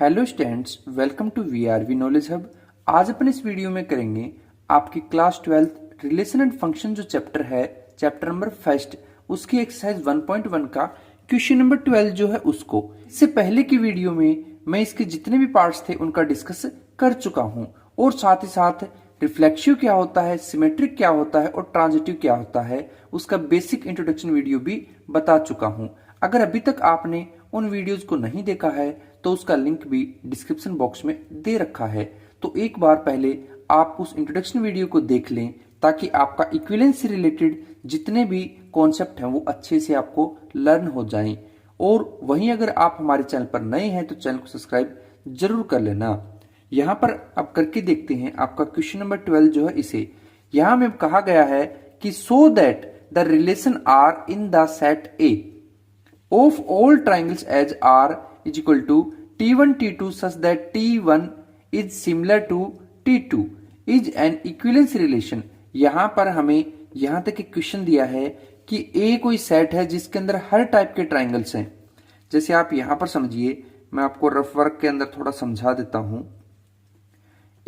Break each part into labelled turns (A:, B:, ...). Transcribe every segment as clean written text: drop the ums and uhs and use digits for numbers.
A: Hello students, welcome to VRV knowledge hub. आज अपन इस वीडियो में करेंगे आपकी क्लास 12 रिलेशन एंड फंक्शन जो चैप्टर है, चैप्टर नंबर फर्स्ट, उसकी एक्सरसाइज 1.1 का क्वेश्चन नंबर 12 जो है उसको। इससे पहले की वीडियो में मैं इसके जितने भी पार्ट्स थे उनका डिस्कस कर चुका हूँ और साथ ही साथ रिफ्लेक्सिव क्या होता है, सिमेट्रिक क्या होता है और ट्रांजिटिव क्या होता है उसका बेसिक इंट्रोडक्शन वीडियो भी बता चुका हूँ। अगर अभी तक आपने उन वीडियोज को नहीं देखा है तो उसका लिंक भी डिस्क्रिप्शन बॉक्स में दे रखा है। तो एक बार पहले आप उस इंट्रोडक्शन वीडियो को देख लें ताकि आपका इक्विवेलेंस से रिलेटेड जितने भी कॉन्सेप्ट हैं वो अच्छे से आपको लर्न हो जाएं। और वहीं अगर आप हमारे चैनल पर नए हैं तो चैनल को सब्सक्राइब जरूर कर लेना। यहाँ पर अब करके देखते हैं आपका क्वेश्चन नंबर 12 जो है इसे। यहाँ में कहा गया है कि so that the relation R in the set A of all triangles as R is equal to T1 T2 such that T1 is similar to T2 is an equivalence relation। यहां पर हमें यहां तक एक क्वेश्चन दिया है कि A कोई सेट है जिसके अंदर हर टाइप के ट्राइंगल्स हैं। जैसे आप यहां पर समझिए, मैं आपको रफ वर्क के अंदर थोड़ा समझा देता हूं।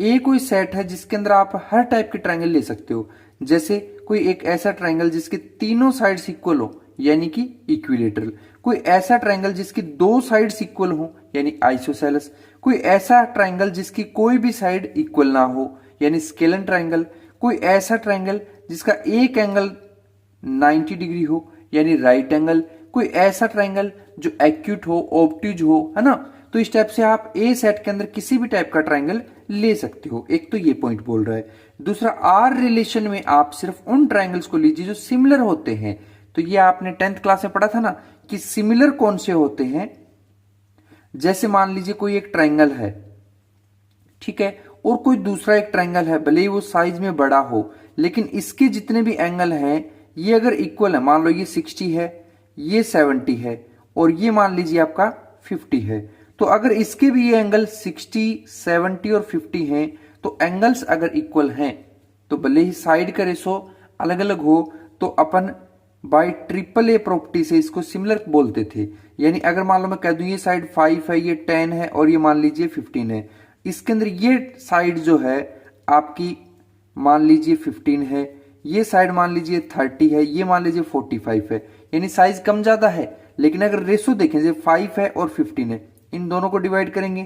A: ए कोई सेट है जिसके अंदर आप हर टाइप के ट्राइंगल ले सकते हो। जैसे कोई एक ऐसा ट्राइंगल जिसके तीनों साइड्स इक्वल हो यानी कि इक्विलेटरल, कोई ऐसा ट्राइंगल जिसकी दो साइड्स इक्वल हो यानी आइसोसेलेस, कोई ऐसा ट्राइंगल जिसकी कोई भी साइड इक्वल ना हो यानी स्केलन ट्राइंगल, कोई ऐसा ट्राइंगल जिसका एक एंगल 90 डिग्री हो यानी राइट एंगल, कोई ऐसा ट्राइंगल जो एक्यूट हो, ऑब्ट्यूज हो, है ना। तो इस टाइप से आप ए सेट के अंदर किसी भी टाइप का ट्राइंगल ले सकते हो। एक तो ये पॉइंट बोल रहा है। दूसरा, आर रिलेशन में आप सिर्फ उन ट्राइंगल्स को लीजिए जो सिमिलर होते हैं। तो ये आपने 10th क्लास में पढ़ा था ना कि सिमिलर कौन से होते हैं। जैसे मान लीजिए कोई एक ट्राइंगल है, ठीक है, और कोई दूसरा एक ट्राइंगल है, भले ही वो साइज में बड़ा हो, लेकिन इसके जितने भी एंगल हैं ये अगर इक्वल है, मान लो ये 60 है, ये 70 है और ये मान लीजिए आपका 50 है, तो अगर इसके भी ये एंगल 60, 70 और 50 हैं तो एंगल्स अगर इक्वल हैं तो भले ही साइड का रेशो अलग अलग हो तो अपन बाय ट्रिपल ए प्रॉपर्टी से इसको सिमिलर बोलते थे। यानी अगर मान लो मैं कह दूं ये साइड 5 है, ये 10 है और ये मान लीजिए 15 है, इसके अंदर ये साइड जो है आपकी मान लीजिए 15 है, ये साइड मान लीजिए 30 है, ये मान लीजिए 45 है, यानी साइज कम ज्यादा है। लेकिन अगर रेशो देखें जैसे 5 है और 15 है, इन दोनों को डिवाइड करेंगे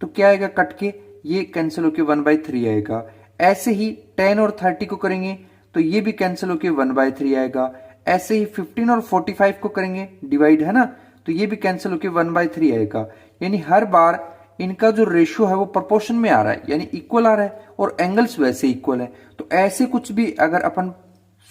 A: तो क्या आएगा, कट के ये कैंसिल होके 1/3 आएगा। ऐसे ही 10 और 30 को करेंगे तो ये भी कैंसिल होके 1/3 आएगा। ऐसे ही 15 और 45 को करेंगे डिवाइड, है ना, तो ये भी कैंसिल होके 1/3 आएगा। यानी हर बार इनका जो रेशियो है वो प्रोपोर्शन में आ रहा है यानी इक्वल आ रहा है और एंगल्स वैसे इक्वल है। तो ऐसे कुछ भी अगर अपन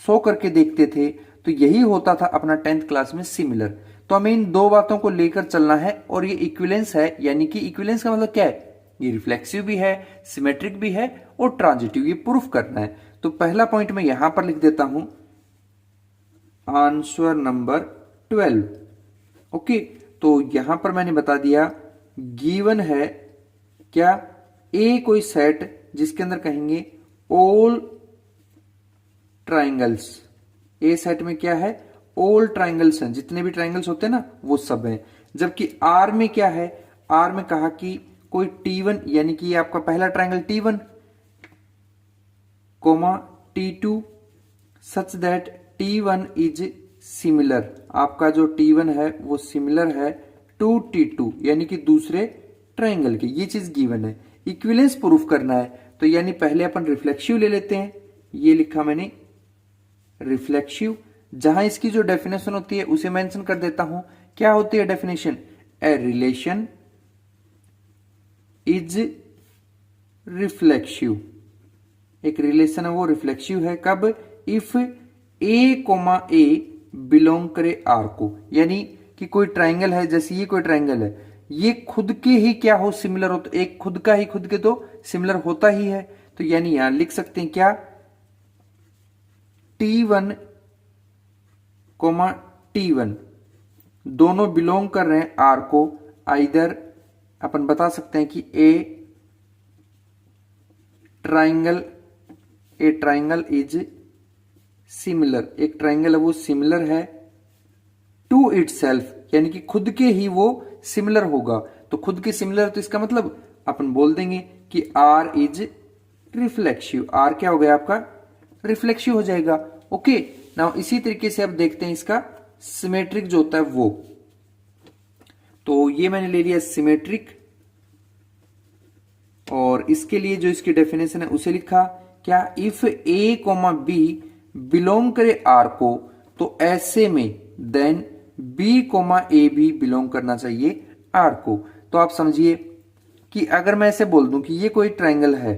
A: शो करके देखते थे तो यही होता था अपना 10th क्लास में सिमिलर। तो हमें इन दो बातों को लेकर चलना है और ये इक्विवेलेंस है, यानी कि इक्विवेलेंस का मतलब क्या है, ये रिफ्लेक्सिव भी है, सिमेट्रिक भी है और ट्रांजिटिव, ये प्रूफ करना है। तो पहला पॉइंट मैं यहां पर लिख देता हूं, आंसर नंबर 12। ओके, तो यहां पर मैंने बता दिया गिवन है क्या, ए कोई सेट जिसके अंदर कहेंगे ऑल ट्राइंगल्स। ए सेट में क्या है, ऑल ट्राइंगल्स हैं, जितने भी ट्राइंगल्स होते हैं ना वो सब हैं। जबकि आर में क्या है, आर में कहा कि कोई T1 यानी कि ये आपका पहला triangle T1 comma T2 such that T1 is similar, आपका जो T1 है वो सिमिलर है टू T2 यानी कि दूसरे ट्राइंगल के। ये चीज गिवन है, इक्विवेलेंस प्रूफ करना है। तो यानी पहले अपन रिफ्लेक्सिव ले लेते हैं, ये लिखा मैंने रिफ्लेक्सिव। जहां इसकी जो डेफिनेशन होती है उसे मेंशन कर देता हूं। क्या होती है definition, a relation is reflexive, एक रिलेशन है वो रिफ्लेक्सिव है कब, if A comma A belong करे आर को। यानी कि कोई ट्राइंगल है, जैसे ये कोई ट्राइंगल है, ये खुद के ही क्या हो, सिमिलर हो, तो एक खुद का ही खुद के तो सिमिलर होता ही है। तो यानी यहां लिख सकते हैं क्या, T1 कोमा T1 दोनों बिलोंग कर रहे हैं आर को। आइदर अपन बता सकते हैं कि ए ट्राइंगल इज सिमिलर, एक ट्राइंगल है वो सिमिलर है टू इटसेल्फ, यानी कि खुद के ही वो सिमिलर होगा। तो खुद के सिमिलर, तो इसका मतलब अपन बोल देंगे कि आर इज रिफ्लेक्सिव। आर क्या हो गया आपका? रिफ्लेक्सिव हो जाएगा। ओके, नाउ इसी तरीके से अब देखते हैं इसका सिमेट्रिक जो होता है वो। तो ये मैंने ले लिया सिमेट्रिक, और इसके लिए जो इसकी डेफिनेशन है उसे लिखा क्या? If A comma B belong करे आर को, तो ऐसे में देन बी कोमा ए भी बिलोंग करना चाहिए आर को। तो आप समझिए कि अगर मैं ऐसे बोल दूं कि ये कोई ट्रायंगल है,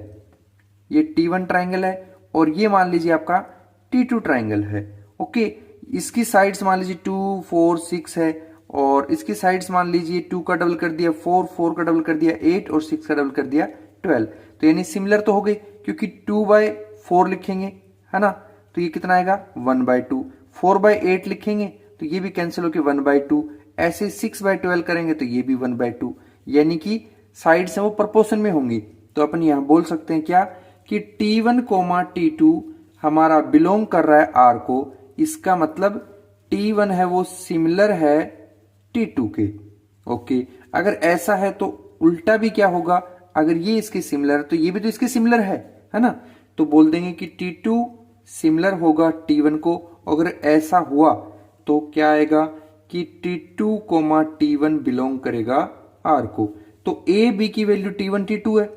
A: ये T1 ट्रायंगल है, और ये मान लीजिए आपका T2 ट्रायंगल है। ओके, इसकी साइड्स मान लीजिए 2, 4, 6 है, और इसकी साइड्स मान लीजिए 2 का डबल कर दिया 4, 4 का डबल कर दिया 8, और 6 का डबल कर दिया 12। तो यानी सिमिलर तो हो गई, क्योंकि 2/4 लिखेंगे, है ना, तो ये कितना आएगा? 1/2। 4/8 लिखेंगे तो ये भी कैंसिल होकर 1/2। ऐसे 6/12 करेंगे तो ये भी 1/2, यानी कि साइड्स है वो प्रोपोर्शन में होंगी। तो अपन यहां बोल सकते हैं क्या कि T1, T2 हमारा बिलोंग कर रहा है R को। इसका मतलब T1 है वो सिमिलर है T2 के। ओके, अगर ऐसा है तो उल्टा भी क्या होगा? अगर ये इसके सिमिलर है तो ये भी तो इसके सिमिलर है ना, तो बोल देंगे कि T2 सिमिलर होगा T1 को। अगर ऐसा हुआ तो क्या आएगा कि T2, T1 बिलोंग करेगा R को। तो A B की वैल्यू T1 T2 है,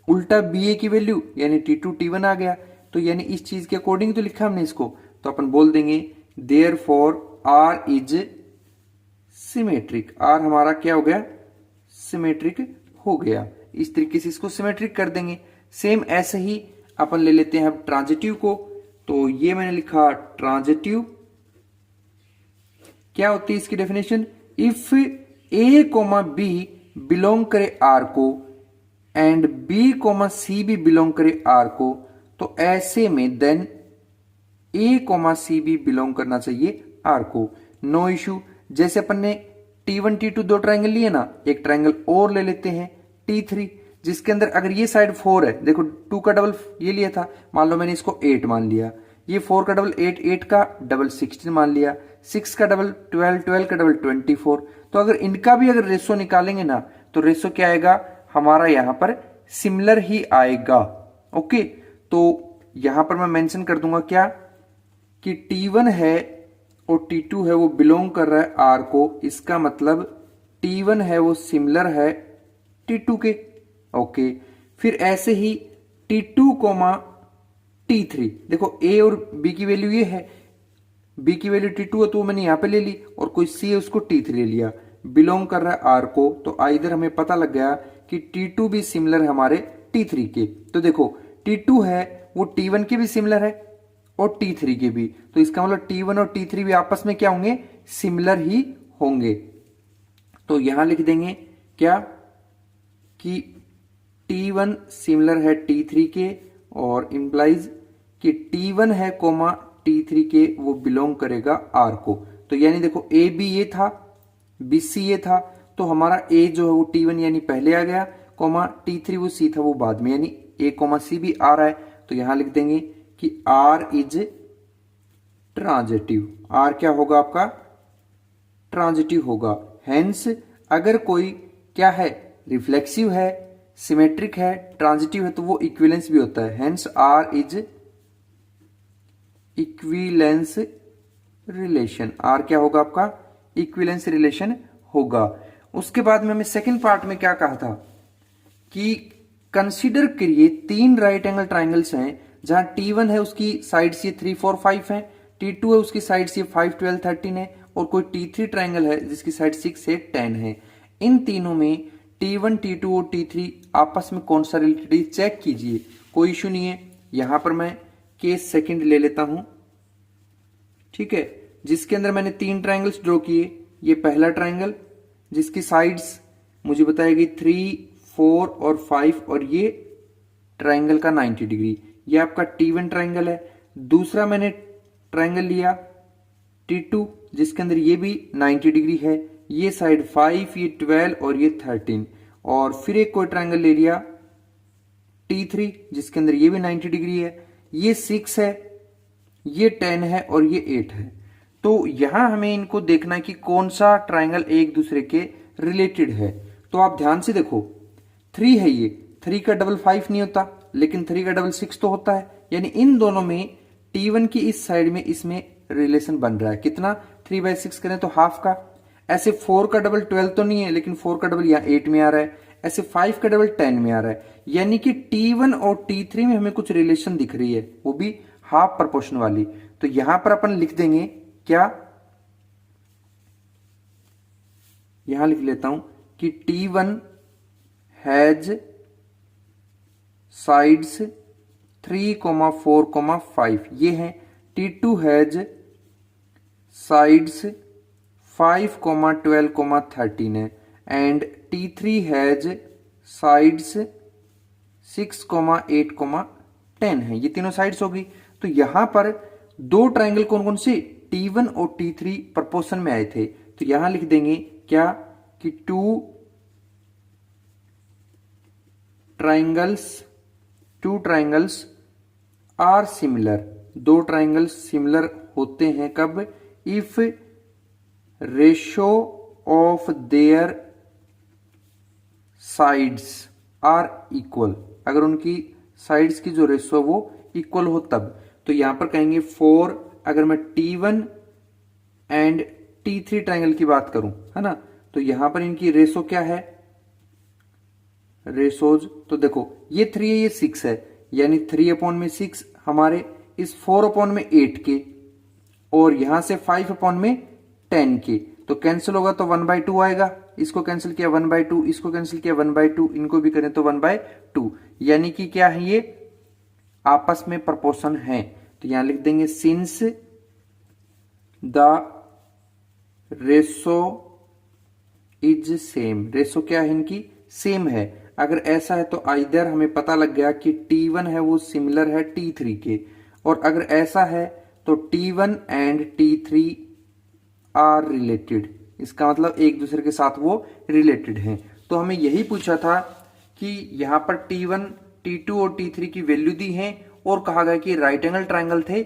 A: उल्टा बी ए की वैल्यू यानी T2 T1 आ गया। तो यानी इस चीज के अकॉर्डिंग तो लिखा हमने इसको, तो अपन बोल देंगे therefore R is symmetric. R हमारा क्या हो गया? सिमेट्रिक हो गया। इस तरीके से इसको सिमेट्रिक कर देंगे। सेम ऐसे ही अपन ले लेते हैं अब ट्रांजिटिव को। तो ये मैंने लिखा ट्रांजिटिव क्या होती है इसकी definition? If A comma B belong करे आर को एंड बी कोमा सी भी बिलोंग करे आर को, तो ऐसे में देन ए कोमा सी भी बिलोंग करना चाहिए आर को। No issue. जैसे अपन ने T1 T2 दो ट्रायंगल लिए ना, एक ट्रायंगल और ले लेते हैं T3, जिसके अंदर अगर ये साइड 4 है, देखो 2 का डबल ये लिया था, मान लो मैंने इसको 8 मान लिया, ये 4 का डबल 8, 8 का डबल 16 मान लिया, 6 का डबल 12, 12 का डबल 24। तो अगर इनका भी अगर रेशो निकालेंगे ना, तो रेशो क्या आएगा हमारा? यहां पर सिमिलर ही आएगा। ओके, तो यहां पर मैं मेंशन कर दूंगा क्या कि T1 है और T2 है वो बिलोंग कर रहा है R को। इसका मतलब T1 है वो सिमिलर है T2 के। ओके, फिर ऐसे ही T2, T3, देखो A और B की वैल्यू ये है, B की वैल्यू T2 है तो मैंने यहां पे ले ली, और कोई C है उसको T3 ले लिया, बिलोंग कर रहा है R को। तो इधर हमें पता लग गया कि T2 भी सिमिलर है हमारे T3 के। तो देखो T2 है वो T1 के भी सिमिलर है और T3 के भी, तो इसका मतलब T1 और T3 भी आपस में क्या होंगे? सिमिलर ही होंगे। तो यहां लिख देंगे क्या कि T1 सिमिलर है T3 के, और इंप्लाइज कि T1 है T3 के वो बिलोंग करेगा R को। तो यानी देखो A B ये था, B C ये था, तो हमारा A जो है वो T1 यानी पहले आ गया, T3 वो C था वो बाद में, यानी A C भी आ रहा है। तो यहां लिख देंगे कि R इज ट्रांजिटिव। R क्या होगा आपका? ट्रांजिटिव होगा। हेंस अगर कोई क्या है? रिफ्लेक्सिव है, सिमेट्रिक है, ट्रांजिटिव है, तो वो इक्विवेलेंस भी होता है। Hence R is equivalence relation. R क्या होगा आपका? इक्विवेलेंस रिलेशन होगा। उसके बाद में हमें सेकंड पार्ट में क्या कहा था कि कंसीडर करिए 3 राइट एंगल ट्राइंगल्स हैं, जहां T1 है उसकी साइड से 3, 4, 5 है, T2 है उसकी साइड से 5, 12, 13 है, और कोई T3 ट्राइंगल है जिसकी साइड 6 से 10 है। इन तीनों में T1, T2 और T3 आपस में कौन सा रिलेटेड है चेक कीजिए, कोई इश्यू नहीं है। यहां पर मैं केस सेकंड ले लेता हूं, ठीक है, जिसके अंदर मैंने 3 ट्राइंगल्स ड्रॉ किए। ये पहला ट्राइंगल जिसकी साइड्स मुझे बताई गई 3, 4 और 5, और ये ट्राइंगल का 90 डिग्री, ये आपका T1 ट्राइंगल है। दूसरा मैंने ट्राइंगल लिया T2 जिसके अंदर ये भी 90 डिग्री है, ये साइड 5, ये 12 और ये 13, और फिर एक कोई ट्राइंगल ले लिया T3 जिसके अंदर ये भी 90 डिग्री है, ये 6 है, ये 10 है और ये 8 है। तो यहां हमें इनको देखना है कि कौन सा ट्राइंगल एक दूसरे के रिलेटेड है। तो आप ध्यान से देखो, 3 है ये, 3 का डबल 5 नहीं होता, लेकिन 3 का डबल 6 तो होता है। यानी इन दोनों में T1 की इस साइड में इसमें रिलेशन बन रहा है। कितना? 3/6 करें तो हाफ का। ऐसे 4 का डबल 12 तो नहीं है, लेकिन 4 का डबल यहाँ 8 में आ रहा है। ऐसे 5 का डबल 10 में आ रहा है। यानी कि T1 और T3 में हमें कुछ रिलेशन दिख रही है, वो भी हाफ प्रोपोर्शन वाली। तो यहां पर अपन लिख देंगे क्या, यहां लिख लेता हूं कि T1 हैज साइड्स 3, 4, 5 ये है। T2 हैज साइड्स 5, 12, 13 है। एंड T3 हैज साइड्स 6, 8, 10 है। ये तीनों साइड्स होगी। तो यहां पर दो ट्राइंगल कौन कौन से? T1 और T3 प्रोपोर्शन में आए थे। तो यहां लिख देंगे क्या कि टू ट्राइंगल्स आर सिमिलर। दो ट्राइंगल्स सिमिलर होते हैं कब? If ratio of their sides are equal. अगर उनकी साइड्स की जो रेशो है वो इक्वल हो तब। तो यहां पर कहेंगे 4, अगर मैं T1 एंड T3 ट्राइंगल की बात करूं, है ना, तो यहां पर इनकी रेशो क्या है? रेशोज तो देखो, ये 3 है, ये 6 है। यानी 3/6 हमारे इस 4/8 के, और यहां से 5/10 के। तो कैंसिल होगा तो 1/2 आएगा। इसको कैंसिल किया 1/2, इसको कैंसिल किया 1/2, इनको भी करें तो 1/2। यानी कि क्या है, ये आपस में प्रोपोर्शन है। तो यहां लिख देंगे since the ratio is same. Ratio क्या है इनकी? सेम है। अगर ऐसा है तो आइदर हमें पता लग गया कि T1 है वो सिमिलर है T3 के, और अगर ऐसा है तो T1 and T3 are related. इसका मतलब एक दूसरे के साथ वो रिलेटेड हैं। तो हमें यही पूछा था कि यहां पर T1, T2 और T3 की वैल्यू दी है, और कहा गया कि राइट एंगल ट्राइंगल थे।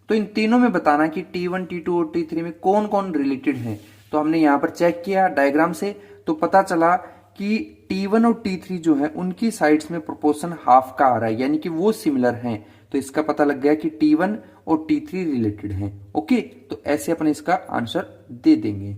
A: तो इन तीनों में बताना कि T1, T2 और T3 में कौन कौन रिलेटेड हैं। तो हमने यहां पर चेक किया डायग्राम से, तो पता चला कि T1 और T3 जो है उनकी साइड्स में प्रोपोर्शन हाफ का आ रहा है, यानी कि वो सिमिलर हैं। तो इसका पता लग गया कि T1 और T3 रिलेटेड हैं। ओके, तो ऐसे अपन इसका आंसर दे देंगे।